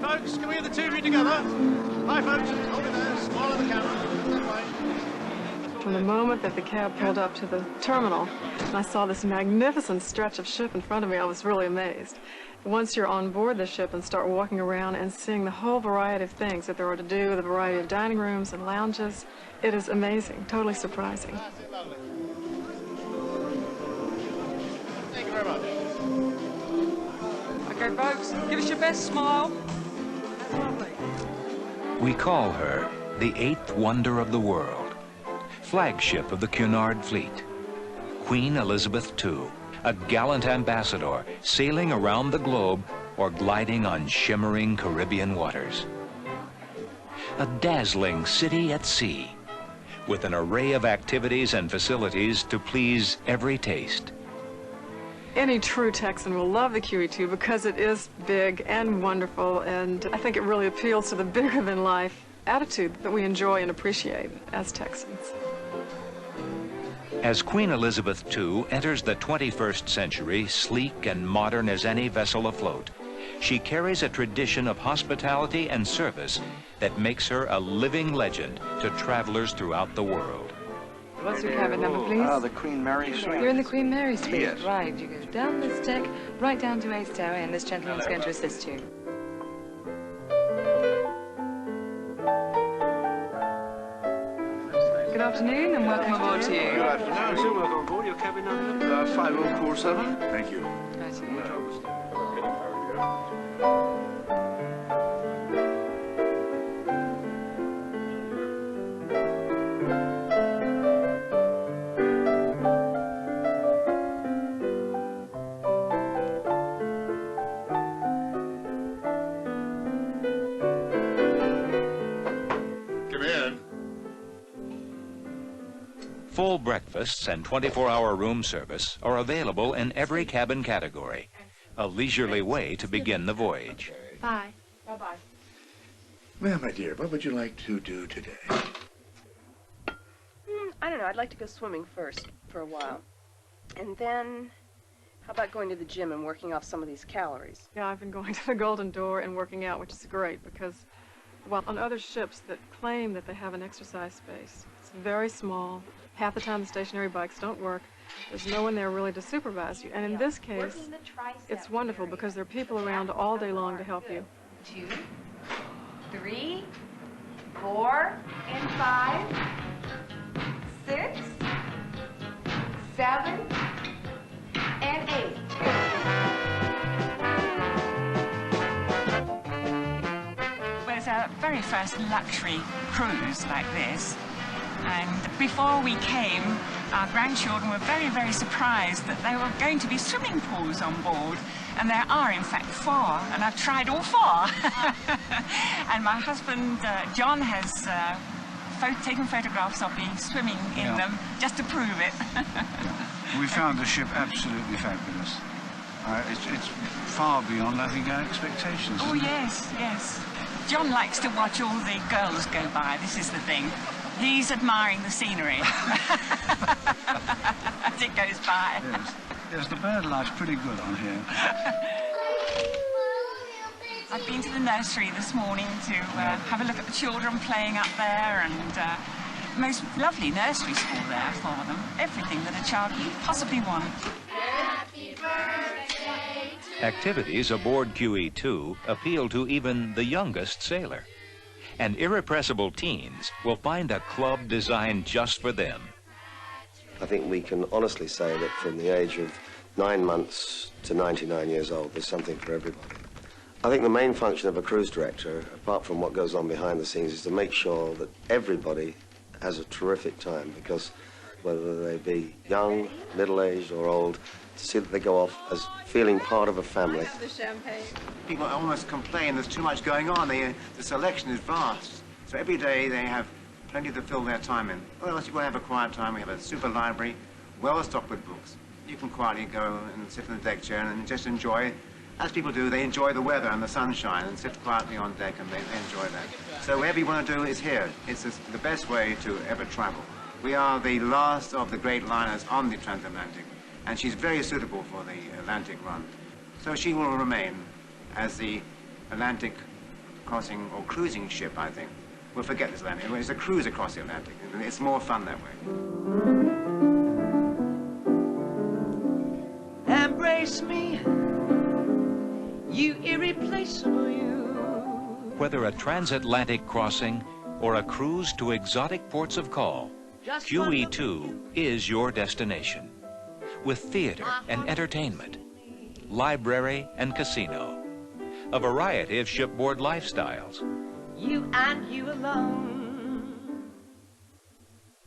folks, can we get the two of you together? Hi, folks. Hold it there. Smile at the camera. That way. From the moment that the cab pulled up to the terminal, and I saw this magnificent stretch of ship in front of me, I was really amazed. Once you're on board the ship and start walking around and seeing the whole variety of things that there are to do, the variety of dining rooms and lounges, it is amazing, totally surprising. Thank you very much. Okay, folks, give us your best smile. That's lovely. We call her the eighth wonder of the world, flagship of the Cunard fleet, Queen Elizabeth II, a gallant ambassador sailing around the globe or gliding on shimmering Caribbean waters. A dazzling city at sea, with an array of activities and facilities to please every taste. Any true Texan will love the QE2 because it is big and wonderful, and I think it really appeals to the bigger-than-life attitude that we enjoy and appreciate as Texans. As Queen Elizabeth II enters the 21st century, sleek and modern as any vessel afloat, she carries a tradition of hospitality and service that makes her a living legend to travelers throughout the world. What's your cabin number, please? The Queen Mary suite. You're in the Queen Mary suite, Yes. right. You go down this deck, right down to Ace Tower, and this gentleman's going to assist you. Good afternoon and welcome aboard to Good you. afternoon. So welcome aboard. Your cabin number? 5047. Thank you. Nice to meet you. Come in. Full breakfasts and 24-hour room service are available in every cabin category, a leisurely way to begin the voyage. Bye. Bye-bye. Well, my dear, what would you like to do today? I don't know. I'd like to go swimming first for a while. And then, how about going to the gym and working off some of these calories? Yeah, I've been going to the Golden Door and working out, which is great because, well, on other ships that claim that they have an exercise space, it's very small. Half the time the stationary bikes don't work. There's no one there really to supervise you. And in this case, it's wonderful because there are people around all day long to help you. 2, 3, 4, and 5, 6, 7, and 8. Well, it's our very first luxury cruise like this. And before we came, our grandchildren were very, very surprised that there were going to be swimming pools on board. And there are, in fact, 4. And I've tried all 4. And my husband, John, has taken photographs of me swimming in them just to prove it. We found the ship absolutely fabulous. It's far beyond, I think, our expectations. Oh, yes, yes. John likes to watch all the girls go by. This is the thing. He's admiring the scenery as it goes by. Yes. Yes, the bird life's pretty good on here. I've been to the nursery this morning to have a look at the children playing up there, and most lovely nursery school there for them. Everything that a child could possibly want. Activities aboard QE2 appeal to even the youngest sailor. And irrepressible teens will find a club designed just for them. I think we can honestly say that from the age of 9 months to 99 years old, there's something for everybody. I think the main function of a cruise director, apart from what goes on behind the scenes, is to make sure that everybody has a terrific time, because whether they be young, middle-aged or old, to see that they go off as feeling part of a family. The champagne. People almost complain there's too much going on. The selection is vast. So every day they have plenty to fill their time in. Or else you want to have a quiet time. We have a super library, well stocked with books. You can quietly go and sit in the deck chair and just enjoy, as people do, they enjoy the weather and the sunshine and sit quietly on deck, and they enjoy that. So whatever you want to do is here. It's the best way to ever travel. We are the last of the great liners on the transatlantic, and she's very suitable for the Atlantic run. So she will remain as the Atlantic crossing or cruising ship, I think. We'll forget this Atlantic. It's a cruise across the Atlantic. It's more fun that way. Embrace me, you irreplaceable you. Whether a transatlantic crossing or a cruise to exotic ports of call, QE2 is your destination. With theater and entertainment, library and casino, a variety of shipboard lifestyles. You and you alone.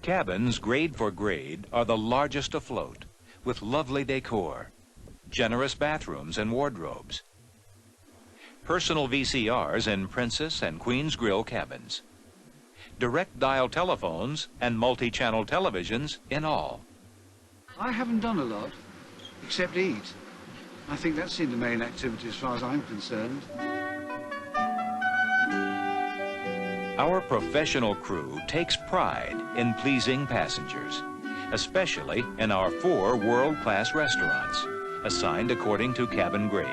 Cabins grade for grade are the largest afloat, with lovely decor, generous bathrooms and wardrobes, personal VCRs in Princess and Queen's Grill cabins, direct dial telephones and multi-channel televisions in all. I haven't done a lot, except eat. I think that's the main activity as far as I'm concerned. Our professional crew takes pride in pleasing passengers, especially in our 4 world-class restaurants, assigned according to cabin grade.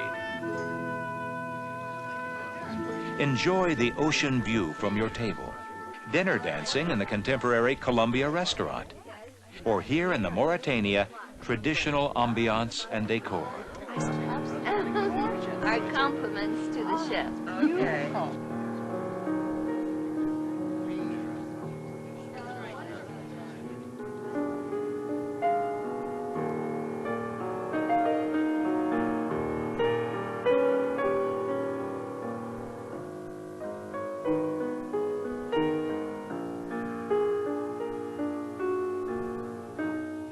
Enjoy the ocean view from your table, dinner dancing in the contemporary Columbia restaurant, or here in the Mauritania, traditional ambiance and decor. Our compliments to the chef. Beautiful.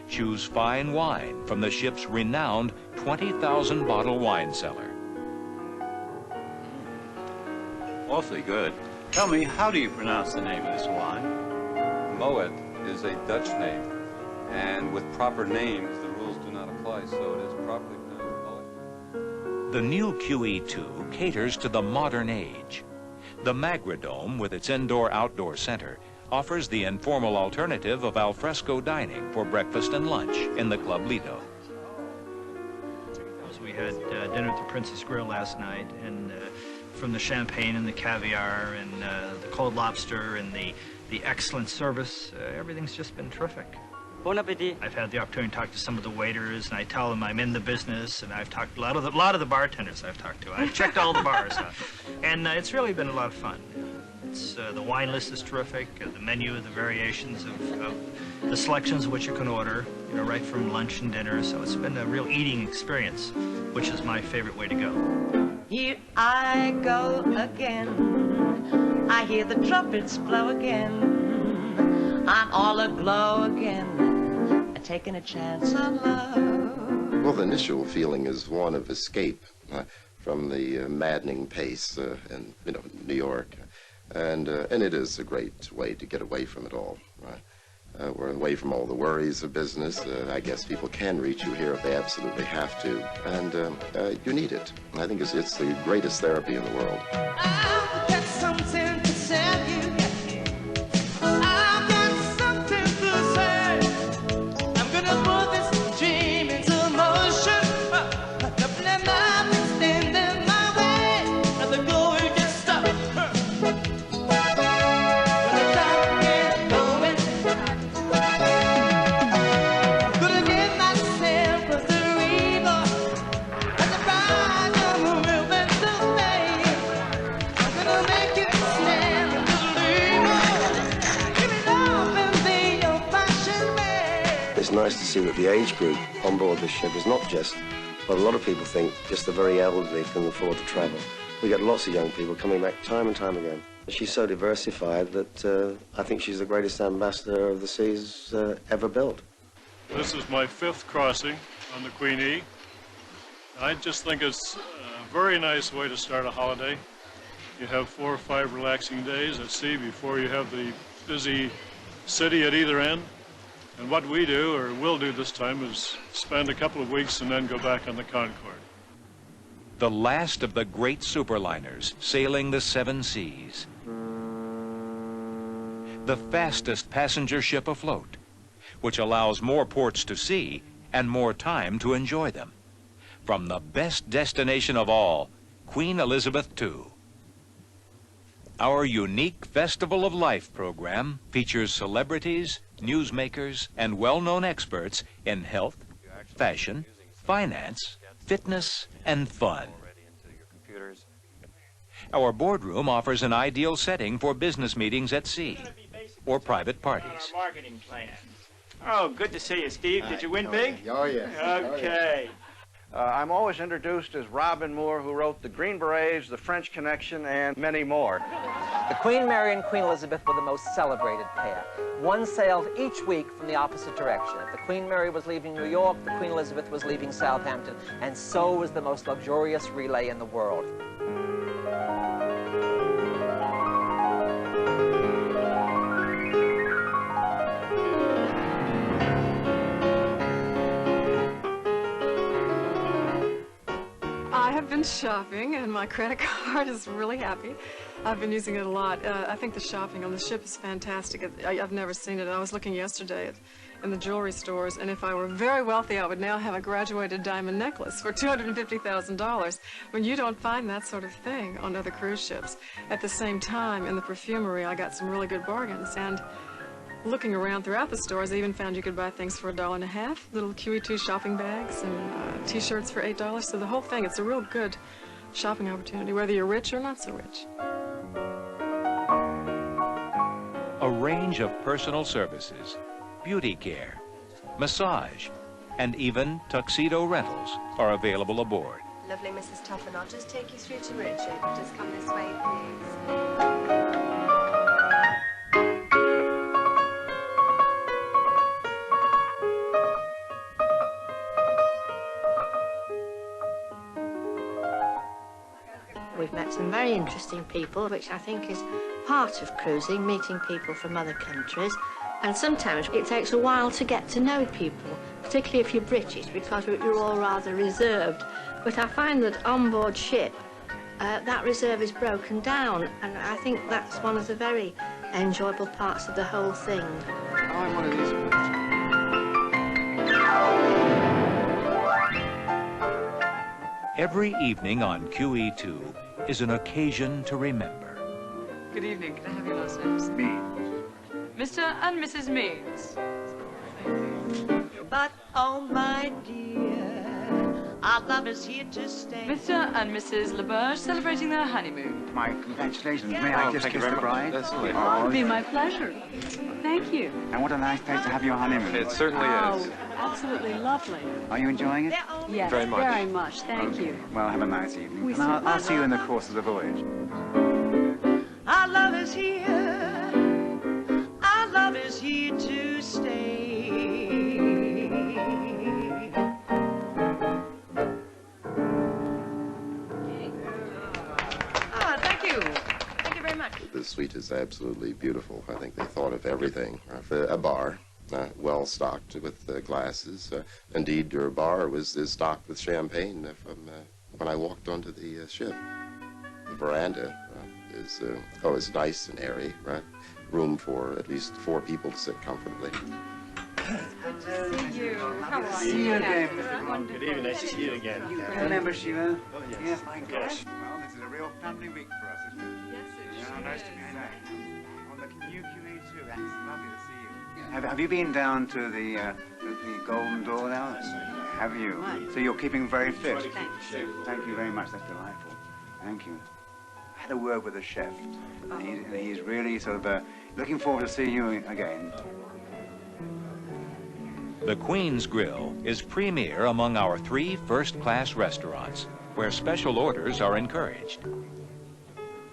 Choose fine wine from the ship's renowned 20,000 bottle wine cellar. Awfully good. Tell me, how do you pronounce the name of this wine? Moet is a Dutch name, and with proper names, the rules do not apply, so it is properly pronounced Moet. The new QE2 caters to the modern age. The Magradome, with its indoor-outdoor center, offers the informal alternative of alfresco dining for breakfast and lunch in the Club Lido. We had dinner at the Princess Grill last night, and from the champagne and the caviar and the cold lobster and the excellent service, everything's just been terrific. Bon appetit. I've had the opportunity to talk to some of the waiters, and I tell them I'm in the business, and I've talked to a lot of the bartenders I've talked to. I've checked all the bars out, and it's really been a lot of fun. It's, the wine list is terrific, the menu, the variations of the selections of what you can order, you know, right from lunch and dinner. So it's been a real eating experience, which is my favorite way to go. Here I go again. I hear the trumpets blow again. I'm all aglow again, taking a chance on love. Well, the initial feeling is one of escape from the maddening pace in New York. And it is a great way to get away from it all, right? We're away from all the worries of business. I guess people can reach you here if they absolutely have to, and you need it. I think it's the greatest therapy in the world. I've got something to tell you. I've got something to say. I'm gonna put this dream into motion. Nothing might stand in my way. Nothing going to stop. It's nice to see that the age group on board this ship is not just what a lot of people think, just the very elderly can afford to travel. We get lots of young people coming back time and time again. She's so diversified that I think she's the greatest ambassador of the seas ever built. This is my 5th crossing on the Queen E. I just think it's a very nice way to start a holiday. You have 4 or 5 relaxing days at sea before you have the busy city at either end. And what we do, or will do this time, is spend a couple of weeks and then go back on the Concorde. The last of the great superliners sailing the 7 seas. The fastest passenger ship afloat, which allows more ports to see and more time to enjoy them. From the best destination of all, Queen Elizabeth II. Our unique Festival of Life program features celebrities, newsmakers, and well-known experts in health, fashion, finance, fitness, and fun. Our boardroom offers an ideal setting for business meetings at sea or private parties. Our marketing plans. Oh, good to see you, Steve. Did you win big? Oh, yes. Okay. I'm always introduced as Robin Moore, who wrote The Green Berets, The French Connection, and many more. The Queen Mary and Queen Elizabeth were the most celebrated pair. One sailed each week from the opposite direction. If the Queen Mary was leaving New York, the Queen Elizabeth was leaving Southampton, and so was the most luxurious relay in the world. I've been shopping, and my credit card is really happy. I've been using it a lot. I think the shopping on the ship is fantastic. I've never seen it. I was looking yesterday in the jewelry stores, and if I were very wealthy, I would now have a graduated diamond necklace for $250,000. When you don't find that sort of thing on other cruise ships. At the same time, in the perfumery, I got some really good bargains. And looking around throughout the stores, I even found you could buy things for $1.50, little QE2 shopping bags and T-shirts for $8. So the whole thing, it's a real good shopping opportunity, whether you're rich or not so rich. A range of personal services, beauty care, massage, and even tuxedo rentals are available aboard. Lovely, Mrs. Topham. I'll just take you through to Richard. Just come this way, please. We've met some very interesting people, which I think is part of cruising, meeting people from other countries. And sometimes it takes a while to get to know people, particularly if you're British, because you're all rather reserved. But I find that on board ship, that reserve is broken down, and I think that's one of the very enjoyable parts of the whole thing. I want one of these. Every evening on QE2 is an occasion to remember. Good evening. Can I have your last names? Means. Mr. and Mrs. Means. But, oh, my dear, our love is here to stay. Mr. and Mrs. LeBurge celebrating their honeymoon. My congratulations. May I just kiss the bride? Oh, it'd be my pleasure. Thank you. And what a nice place to have your honeymoon. It certainly is. Absolutely lovely. Are you enjoying it? Yes, Very much. very much. Thank you. Well, have a nice evening. We And I'll see you in the course of the voyage. Our love is here. Our love is here to stay. Thank you. Thank you very much. The suite is absolutely beautiful. I think they thought of everything. A bar, well stocked with glasses. Indeed, your bar is stocked with champagne from when I walked onto the ship. The veranda is nice and airy, right? Room for at least 4 people to sit comfortably. Good to see you. How are See you again, Mr. Mr. Wonderful. Good evening. Nice to see you again. You remember Sheila? Oh, yes. Yeah, my gosh. Well, this is a real family week for us, isn't it? Yes, it Yeah, sure nice to is. be back. On the new QE2, that's lovely to see you. Have you been down to the Golden Door now? Have you? So you're keeping very fit. Thank you very much. That's delightful. Thank you. I had a word with the chef. And he's really sort of looking forward to seeing you again. The Queen's Grill is premier among our 3 first-class restaurants, where special orders are encouraged.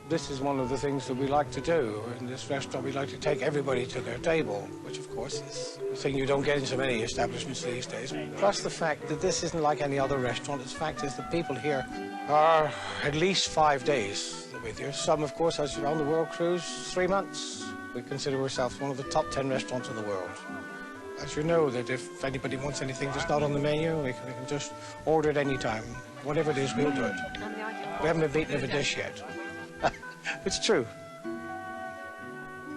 This is one of the things that we like to do. In this restaurant, we like to take everybody to their table, which, of course, is a thing you don't get in so many establishments these days. Plus the fact that this isn't like any other restaurant. The fact is that people here are at least 5 days with you. Some, of course, as you're on the world cruise, 3 months. We consider ourselves one of the top 10 restaurants in the world. As you know, that if anybody wants anything that's not on the menu, we can just order it any time. Whatever it is, we'll do it. We haven't been beaten of a dish yet. It's true.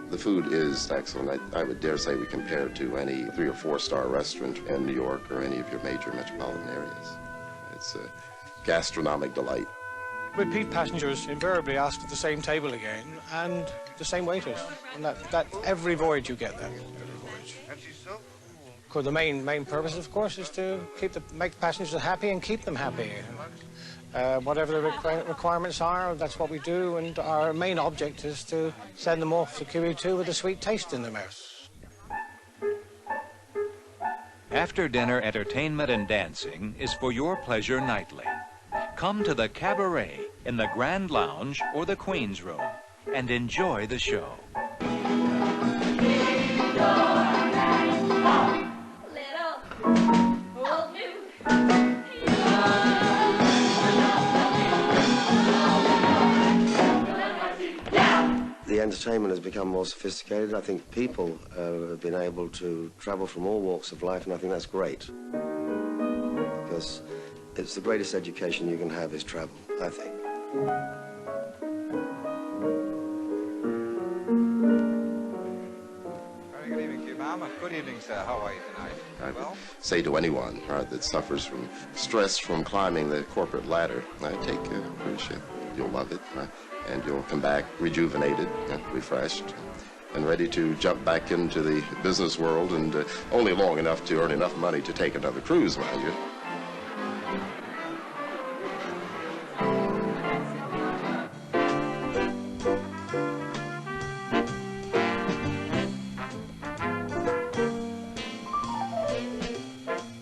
The food is excellent. I would dare say we compare it to any 3- or 4-star restaurant in New York or any of your major metropolitan areas. It's a gastronomic delight. repeat passengers invariably ask for the same table again and the same waiters. And that every voyage you get that. Every voyage. Because the main purpose, of course, is to make passengers happy and keep them happy. Whatever the requirements are, that's what we do, and our main object is to send them off to QE2 with a sweet taste in their mouths. After dinner entertainment and dancing is for your pleasure nightly. Come to the Cabaret in the Grand Lounge or the Queen's Room and enjoy the show. The entertainment has become more sophisticated. I think people have been able to travel from all walks of life, and I think that's great. Because it's the greatest education you can have is travel, I think. Very good evening to you, ma'am. Good evening, sir. How are you tonight? I'd Well? say to anyone that suffers from stress from climbing the corporate ladder, take a cruise ship. You'll love it, and you'll come back rejuvenated, refreshed, and ready to jump back into the business world, and only long enough to earn enough money to take another cruise, mind you.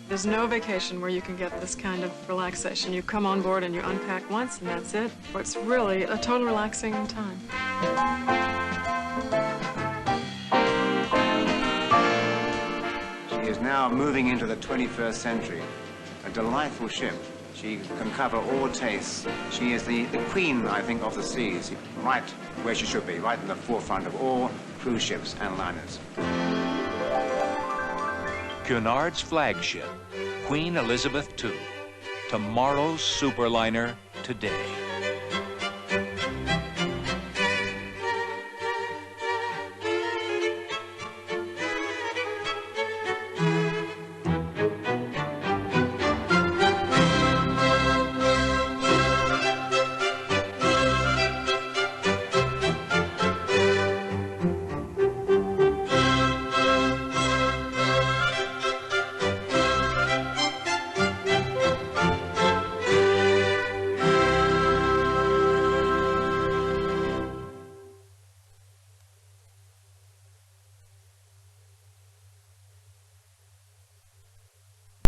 There's no vacation where you can get this kind of relaxation. You come on board and you unpack once and that's it. It's really a total relaxing time. She is now moving into the 21st century. A delightful ship. She can cover all tastes. She is the queen, I think, of the seas. Right where she should be, right in the forefront of all cruise ships and liners. Cunard's flagship, Queen Elizabeth II. Tomorrow's superliner today.